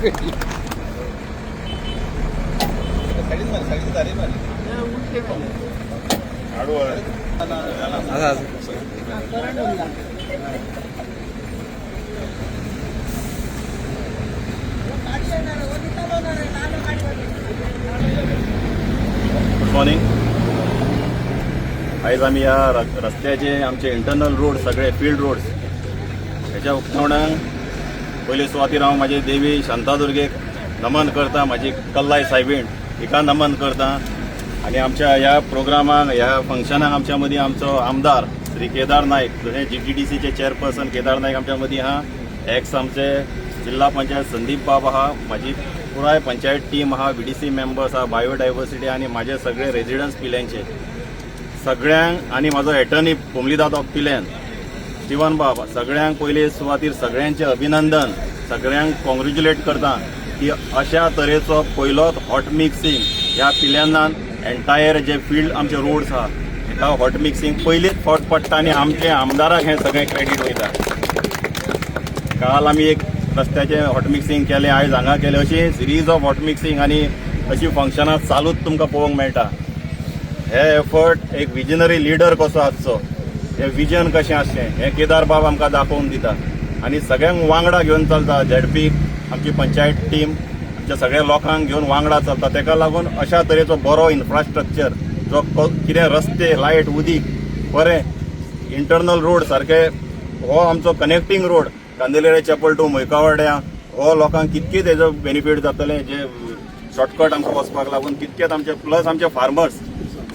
Good morning. आज आम्ही या रस्त्याचे आमचे इंटरनल रोड सगळे फील्ड रोड्स ह्याच्या उक्तावणाक पयले सुवातेर हांव म्हाजे देवी शांतादुर्गेक नमन करता, म्हाजी कल्लाय सायबीण हिका नमन करता. आणि आमच्या ह्या प्रोग्रामाक ह्या फंक्शनाक आमच्या मदीं आमचो आमदार श्री केदार नायक, हे GTDCचे चेअरपर्सन केदार नायक आमच्या मदीं आहा. एक्स आमचे जिल्हा पंचायत संदीप बाब आहा, म्हाजी पुराय पंचायत टीम आहा, BDC मेंबर्स आहा, बायोडायवर्सिटी आणि माझे सगळे रेजिडंट्स पिल्यांचे सगळ्यांक आणि माझो एटर्नी कोमलीदाद ऑफ पिल्यान स्टीवन बाब सगळ्यांक पयले सुवातेर सगळ्यांचे अभिनंदन, सगळ्यांक कॉंग्रॅच्युलेट करता की अशा तरेचो पयलोच हॉट मिक्सिंग ह्या पिल्यानान एंटायर जे फील्ड आमचे रोड्स आहा हेका हॉट मिक्सिंग पयलीच फावट पडटा आणि आमच्या आमदाराक हे सगळें क्रेडीट वयता. काल आमी एक रस्त्याचे हॉट मिक्सिंग केलें, आयज हांगा केलें, अशी सिरीज ऑफ हॉट मिक्सिंग आणि अशी फंक्शनां चालूच तुमकां पळोवंक मेळटा. हे एफर्ट एक विजनरी लिडर कसो आसचो, हे विजन कशें आसचें हें केदार बाब आमकां दाखोवन दिता आणि सगळ्यांक वांगडा घेवन चलता. ZP आमची पंचायत टीम आमच्या सगळ्या लोकांक घेवन वांगडा चलता. तेका लागून अशा तरेचो बरो इन्फ्रास्ट्रक्चर जो कितें रस्ते, लायट, उदीक, बरें इंटरनल रोड सारके, हो आमचो कनेक्टिंग रोड कांदेलेरे चॅपल टू मैकावाड्या, हो लोकांक कितकेच हेजो बेनिफीट जातलें. जे शॉर्टकट आमकां वचपाक लागून तितकेच आमचे प्लस आमचे फार्मर्स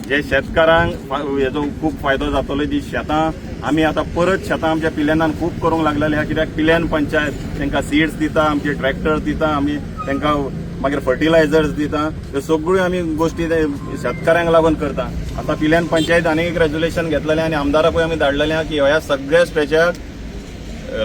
जे शेतकारांक हेजो खूब फायदो जातलो. ती शेतां आमी आतां परत शेतां आमच्या पिल्यानान खूब करूंक लागलेले आहा, कित्याक पिल्यान पंचायत तांकां सीड्स दिता, आमचे ट्रॅक्टर्स दिता, आमी तांकां मागीर फर्टिलायझर्स दिता. ह्यो सगळ्यो आमी गोश्टी शेतकाऱ्यांक लागून करता. आतां पिल्यान पंचायत आनी एक रेजोल्युशन घेतलेलें आणि आमदाराकूय आमी धाडलेलें आहा की ह्या सगळ्या स्ट्रेचाक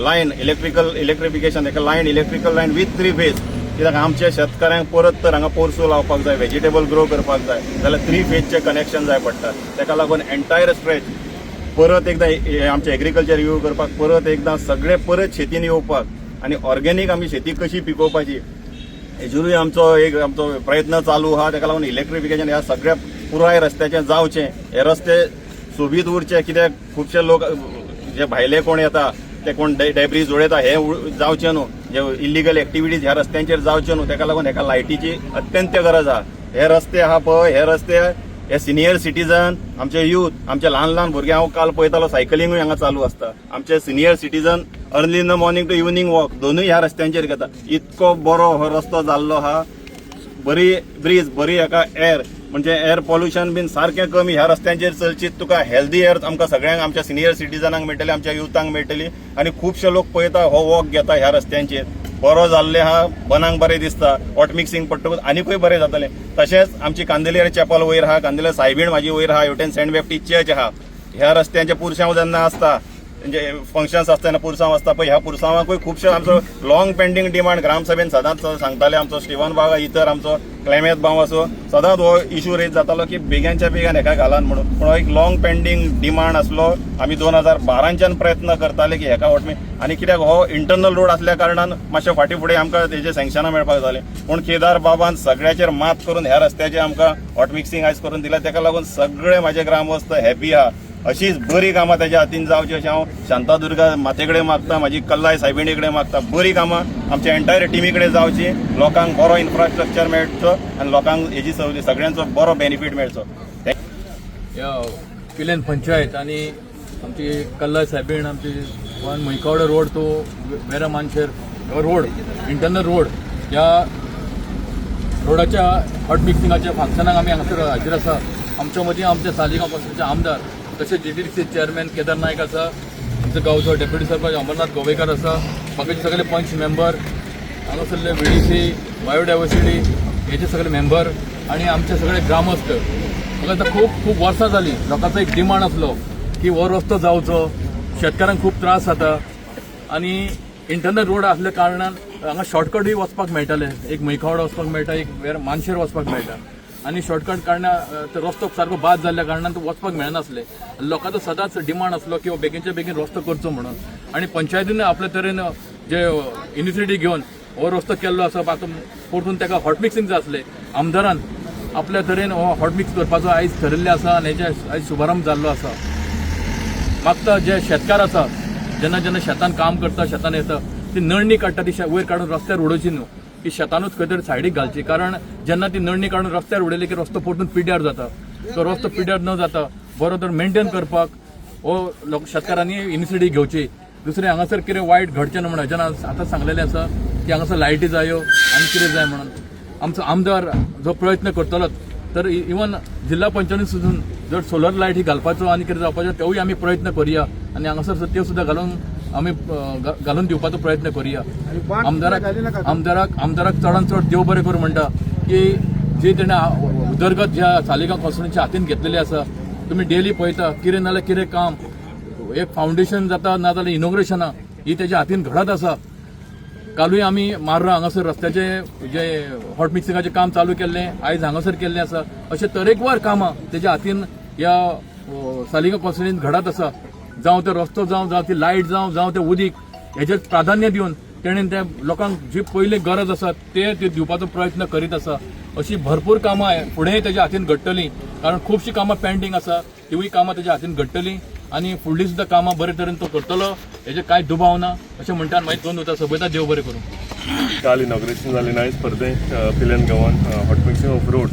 लायन इलेक्ट्रिफिकेशन, ताका line electrical line with 3 phase, कित्याक आमच्या शेतकाऱ्यांक परत तर हांगा पोरसो लावपाक जाय, व्हेजिटेबल ग्रो करपाक जाय जाल्यार 3 फेजचे कनेक्शन जाय पडटा. ताका लागून एंटायर स्ट्रेच परत एकदां आमचे एग्रीकल्चर रिव्यू करपाक, परत एकदां सगळे परत शेतीन येवपाक आणि ऑर्गेनीक आमी शेती कशी पिकोवपाची हेजेरूय आमचो प्रयत्न चालू आहा. ताका लागून इलेक्ट्रिफिकेशन ह्या सगळ्या पुराय रस्त्याचें जावचें. हे रस्ते सोबीत उरचे, कित्याक खुबशे लोक जे भायले कोण येता ते कोण डेब्रीज उडयता हे जावचें न्हू, जे इलिगल एक्टिविटीज ह्या रस्त्यांचेर जावच्यो न्हू. ताका लागून हेका लायटीची अत्यंत गरज आहा. हे रस्ते आहा पळय, हे रस्ते हे सिनियर सिटीजन, आमचे यूथ, आमचे ल्हान ल्हान भुरगे, हांव काल पळयतालो सायकलिंगूय हांगा चालू आसता. आमचे senior citizen early in the morning to evening walk दोनूय ह्या रस्त्यांचेर घेता. इतको बरो हो रस्तो जाल्लो आहा. बरी ब्रीज, बरी हेका एअर, म्हणजे एअर पॉल्युशन बीन सारकें कमी. ह्या रस्त्यांचेर चलचीत तुका हेल्दी एअर आमकां सगळ्यांक, आमच्या सिनियर सिटीजनांक मेळटली, आमच्या युथांक मेळटली. आणि खुबशे लोक पळयता हो वॉक घेता ह्या रस्त्यांचेर. बरो जाल्ले आहा, बनांक बरें दिसता. हॉट मिक्सिंग पडटकूच आनीकूय बरें जातलें. तशेंच आमची कांदेलेर चॅपल वयर आहा, कांदेलेर सायबीण म्हाजी वयर आहा, हेवटेन सेंट बॅप्टिस्ट चर्च आहा. ह्या रस्त्यांचे पुरसांव जेन्ना आसता, म्हणजे फंक्शन्स आसता तेन्ना पुरसांव आसता पळय, ह्या पुरसांवाकूय खुबशे आमचो लॉंग पेंडींग डिमांड ग्रामसभेन सदांच सांगताले. आमचो स्टीवन बाब इतर आमचो क्लेमेत भाव असो सदांच हो इशू रेज जातालो की बेग्याच्या बेगान हेका घालान म्हणून. पूण हो एक लॉंग पेंडींग डिमांड आसलो. आमी 2012च्यान प्रयत्न करताले की हेका वटमी, आणि कित्याक हो इंटरनल रोड असल्या कारणान मातशें फाटीं फुडें आमकां तेजे सँक्शनां मेळपाक जालें. पूण केदार बाबान सगळ्याचेर मात करून ह्या रस्त्याचे आमकां हॉट मिक्सिंग आयज करून दिला. ताका लागून सगळे म्हाजे ग्रामस्थ हॅपी आहा. अशीच बरी कामां ताच्या हातीन जावची अशें हांव शांतादुर्गा माते कडेन मागता, म्हाजी कल्लाय सायबिणी कडेन मागता. बरी कामां आमच्या एंटायर टिमी कडेन जावची, लोकांक बरो इन्फ्रास्ट्रक्चर मेळचो आणि लोकांक हेजी सगळ्यांचो बरो बेनिफीट मेळचो. ह्या पिलेन पंचायत आणि आमची कल्लाय सायबीण, आमची मैकावडे रोड तो वेरा मानशेर रोड, इंटरनल रोड, ह्या रोडाच्या हॉट मिक्सिंगाच्या फंक्शनाक आमी हांगासर हाजीर आसा. आमच्या मदीं आमचे सालिगांव पासूनचे आमदार, तशेंच GTDC चेअरमॅन केदार नायक आसा, आमचो गांवचो डेप्युटी सरपंच अमरनाथ गोवेकर आसा, बाकीचे सगळे पंच मेंबर, हांगासरले BDC, बायोडायवर्सिटी हेचे सगळे मेंबर आणि आमचे सगळे ग्रामस्थ. म्हाका आतां खूब वर्सां जालीं लोकांचो एक डिमांड आसलो की हो रस्तो जावचो, शेतकारांक खूब त्रास जाता आणि इंटरनल रोड असल्या कारणान हांगा शॉर्टकटूय वचपाक मेळटालें. एक मैकावडा वचपाक मेळटा, एक मानशेर वचपाक मेळटा. आणि शॉर्टकट काडना रस्तो सारको बाद जाल्ल्या कारणान तो वचपाक मेळनासलें. लोकांचो सदांच डिमांड आसलो की हो बेगीनच्या बेगीन रस्तो करचो म्हणून. आणि पंचायतीन आपल्या तरेन जे इनिशिएटीव घेवन हो रस्तो केल्लो आसा आतां परतून ताका हॉट मिक्सिंग जाय आसलें आमदारान आपल्या तरेन हो हॉट मिक्स करपाचो आयज ठरयल्लें आसा आनी हेजे आयज शुभारंभ जाल्लो आसा मागता जे शेतकार आसा जेन्ना जेन्ना शेतान काम करता शेतान येता ती नळणी काडटा ती वयर काडून रस्त्यार उडोवची न्हू ती शेतानूच खंय तरी सायडीक घालची कारण जेन्ना ती नळणी काडून रस्त्यार उडयली की रस्तो परतून पिड्ड्यार जाता तो रस्तो पिड्ड्यार न जाता बरो तर मेंटेन करपाक हो लोक शेतकारांनी इनिशिएटीव घेवची दुसरें हांगासर कितें वायट घडचें ना म्हणून जेन्ना आतां सांगलेलें आसा की हांगासर लायटी जायो आनी कितें जाय म्हणून आमचो आमदार जो प्रयत्न करतलो तर इवन जिल्हा पंचायतीन सुद्दां जर सोलर लायट ही घालपाचो आनी कितें जावपाचो तेवूय आमी प्रयत्न करुया आनी हांगासर त्यो सुद्दां घालून दिवपाचो प्रयत्न करुया आमदाराक चडांत चड देव बरें करूं म्हणटा की जी तेणें उदरगत ह्या सालिगांव कॉन्स्टिट्युन्सीच्या हातीन घेतलेली आसा तुमी डेली पळयता कितें नाल्यार कितें काम एक फावंडेशन जाता नाजाल्यार इनॉग्रेशनां ही तेज्या हातीन घडत आसा कालूय आमी मार्रा हांगासर रस्त्याचे जे हॉट मिक्सिंगाचें काम चालू केल्लें आयज हांगासर केल्लें आसा अशें तरेकवार कामां तेज्या हातीन ह्या सालिगांव कॉन्स्टिट्युन्सींत घडत आसा जावं तो रस्तो जावं ती लायट जावं तें उदीक हेजेर प्राधान्य दिवन तेणेन त्या लोकांक जी पयली गरज आसा ते दिवपाचो प्रयत्न करीत आसा अशी भरपूर कामां फुडेंय तेज्या हातीन घडटलीं कारण खुबशीं कामां पेंडींग आसा तिवूय कामां तेज्या हातीन घडटलीं आनी फुडलीं सुद्दां कामां बरे तरेन तो करतलो हेजे कांय दुबाव ना अशें म्हणटा मागीर दोन उतां सोबयता देव बरें करूं काल इनॉग्रेशन जालें आयज परतें पिलेन गांवान हॉट मिक्सिंग ऑफ रोड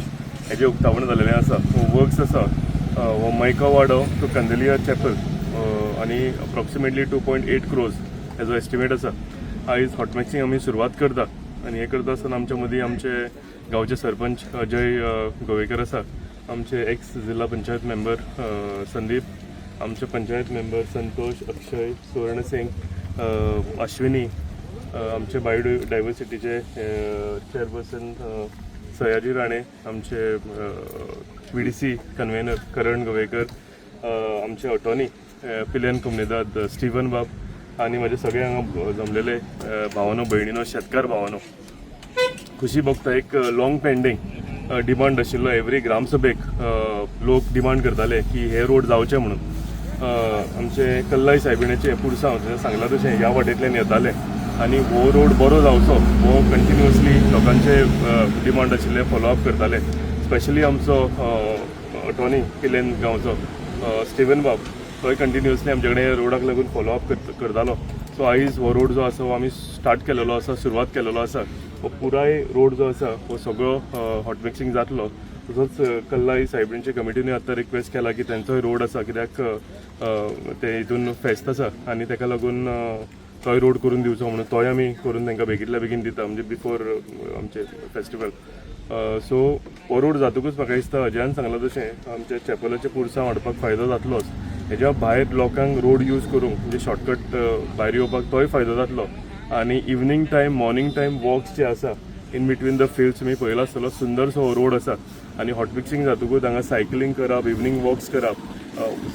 हेजें उक्तावण जालेलें आसा वर्क्स आसा हो मैका वाडो टू कंदेलिया चॅपल आनी अप्रॉक्सिमेटली 2.8 crores हेजो एस्टिमेट आसा आयज हॉट मिक्सिंग आमी सुरवात करता आनी हें करता आसतना आमच्या मदीं आमचे गांवचे सरपंच अजय गोवेकर आसा आमचे एक्स जिल्हा पंचायत मेंबर संदीप आमचे पंचायत मेंबर संतोष अक्षय सुवर्ण सिंग अश्विनी आमचे बायोडायवर्सिटीचे चेअरपर्सन सयाजी राणे आमचे VDC कन्व्हेनर करण गोवेकर आमचे अटॉर्नी पिलेन कम्युनिदाद स्टीवन बाब आनी म्हाजे सगळे हांगा जमलेले भावानो भयणीनो शेतकार भावानो खुशी भोगता एक लॉंग पेंडींग डिमांड आशिल्लो एवरी ग्रामसभेक लोक डिमांड करताले की हे रोड जावचे म्हणून आमचे कल्लाई सायबिणेचे पुरसांव सांगला तशें ह्या वाटेंतल्यान येताले आनी हो रोड बरो जावचो हो कंटिन्युअसली लोकांचे डिमांड आशिल्ले फॉलोअप करताले स्पेशली आमचो अटॉर्नी पिलेन गांवचो स्टीवन बाब तोय कंटिन्युअसली आमचे कडेन रोडाक लागून फॉलोअप करतालो सो आयज हो रोड जो आसा हो आमी स्टार्ट केलेलो आसा सुरवात केलेलो आसा हो पुराय रोड जो आसा हो सगळो हॉट मिक्सिंग जातलो तसोच कल्लाई सायबिणचे कमिटीनूय आतां रिक्वेस्ट केला की तेंचोय रोड आसा कित्याक ते हितून फेस्त आसा आनी तेका लागून तोय रोड करून दिवचो म्हणून तोय आमी करून तांकां बेगींतल्या बेगीन दिता म्हणजे बिफोर आमचे फेस्टिवल सो हो रोड जातकूच म्हाका दिसता अजयान सांगलां तशें आमच्या चॅपलाच्या पुरसां वाडपाक फायदो जातलोच हेज्या भायर लोकांक रोड यूज करूंक म्हणजे शॉर्टकट भायर येवपाक तोय फायदो जातलो आनी evening time morning time walks जे आसा इन बिटवीन द फिल्ड्स तुमी पळयलो आसतलो सुंदरसो हो रोड आसा आनी हॉट मिक्सिंग जातकूच हांगा सायकलींग करप इवनिंग वॉक्स करप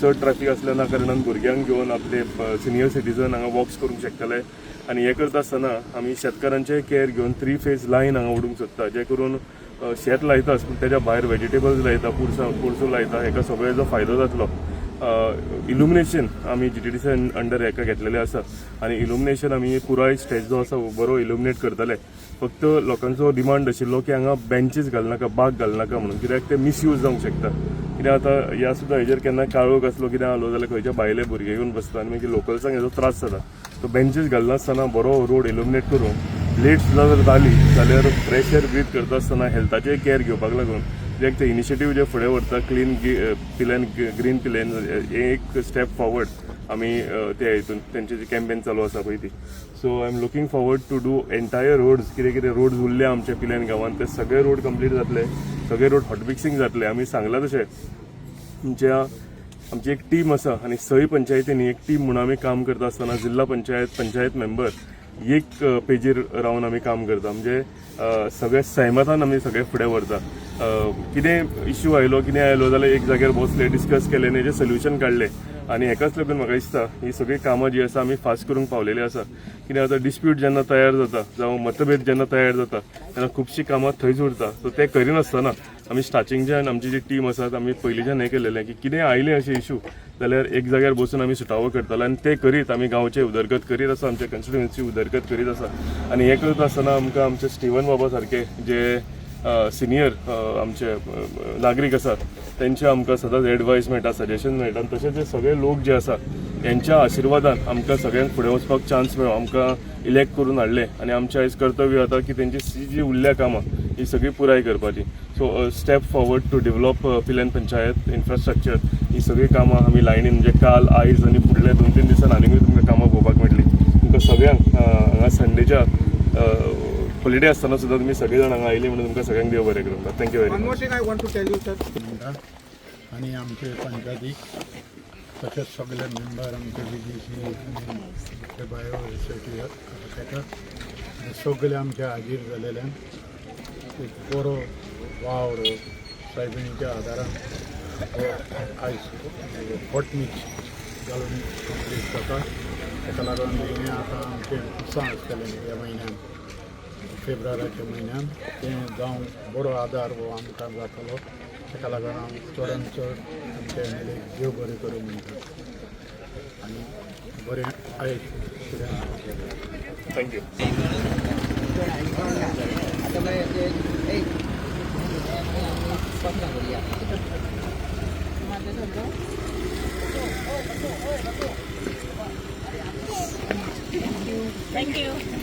चड ट्रॅफिक आसल्या कारणान भुरग्यांक घेवन आपले सिनियर सिटीजन हांगा वॉक्स करूंक शकतले आनी हें करता आसतना आमी शेतकारांचे केअर घेवन 3 phase लायन हांगा उडोवंक सोदता जे करून शेत लायताच पूण तेज्या भायर वेजिटेबल्स लायता पुरसूं लायता हेका सगळ्याचो फायदो जातलो इल्युमिनेशन आमी GTDC अंडर हेका घेतलेले आसा आनी इल्युमिनेशन आमी पुराय स्टेज जो आसा बरो इल्युमिनेट करतले फक्त लोकांचो डिमांड आशिल्लो की हांगा बेंचीस घालनाका बाग घालनाका म्हणून कित्याक ते मिसयूज जावंक शकता कित्याक आतां ह्या सुद्दां हेजेर केन्ना काळोख आसलो कितें आलो जाल्यार खंयचे भायले भुरगे येवन बसता आनी मागीर लोकल्सांक हेजो त्रास जाता सो बेंचीस घालनासतना बरो रोड इल्युमिनेट करून लेट सुद्दां जर जाली जाल्यार फ्रेश एअर ब्रीथ करता आसतना हेल्थाचेय केअर घेवपाक लागून कित्याक ते इनिशिएटीव जे फुडें व्हरता क्लीन पिलेन ग्रीन पिलेन एक स्टेप फॉरवर्ड आमी ते हितून तेंची जी कॅम्पेन चालू आसा पळय ती so I am looking forward to do entire roads कितें कितें रोड्स उरले आमचे पिलेन गांवांत ते सगळे रोड कंप्लीट जातले सगळे रोड हॉट मिक्सिंग जातले आमी सांगलां तशें आमची एक टीम आसा आनी 6 पंचायतींनी एक टीम म्हणून आमी काम करता आसतना जिल्हा पंचायत मेंबर एक पेजीर रावन आमी काम करता म्हणजे सगळे सहमतान आमी सगळे फुडें व्हरता कितें इश्यू आयलो कितें आयलो जाल्यार एक जाग्यार बसले डिस्कस केले आनी हेजें सोल्युशन काडलें आनी हेकाच लागून म्हाका दिसता ही सगळी कामां जी आसा आमी फास्ट करूंक पावलेली आसा कित्याक आतां डिस्प्यूट जेन्ना तयार जाता जावं मतभेद जेन्ना तयार जाता तेन्ना खुबशीं कामां थंयच उरता सो ते करिनासतना आमी स्टार्टिंगच्यान आमची जी टीम आसा आमी पयलींच्यान हें केलेलें की कितें आयलें अशें इश्यू जाल्यार एक जाग्यार बसून आमी सुटावो करतले आनी ते करीत आमी गांवचे उदरगत करीत आसा, आमच्या कॉन्स्टिट्युएन्सी उदरगत करीत आसा. आनी हे करता आसतना आमकां आमचे स्टिवन बाबा सारके जे सिनियर आमचे नागरीक आसात तेंचे आमकां सदांच एडवायस मेळटा, सजेशन मेळटा. तशेंच जे सगळे लोक जे आसा यांच्या आशिर्वादान आमकां सगळ्यांक फुडें वचपाक चान्स मेळ्ळो, आमकां इलेक्ट करून हाडले आनी आमचें आयज कर्तव्य आता की तेंची जी उरल्या कामां ही सगळी पुराय करपाची. So step forward to develop पिलेन पंचायत इन्फ्रास्ट्रक्चर ही सगळी कामां आमी लायनीन म्हणजे काल आयज आनी फुडल्या 2-3 दिसान आनीकूय तुमकां कामां पळोवपाक मेळटली. तुमकां सगळ्यांक हांगा संडेच्या हॉलिडे आसतना सुद्दां तुमी सगळे जाण हांगा आयली म्हणून तुमकां सगळ्यांक देव बरें करूं. Thank you very much. आणि आमचे पंचायतीक तशेंच सगळे मेंबर आमचे BDC बायो सगळे आमचे हाजीर जालेल्यान एक बरो वावर सायबिणीच्या आदारान आयज हॉट मिक्स घालून कंप्लीट जाता. ताका लागून हें आतां आमचें उत्साह आसतलें ह्या म्हयन्यान, फेब्रुवारीच्या म्हयन्यान तें जावन बरो आदार हो आमकां जातलो. ताका लागून हांव चडांत चड आमच्या एमएलएक देव बरें करूं म्हणटा आनी बरें आयज फुडें थँक्यू. Thank you.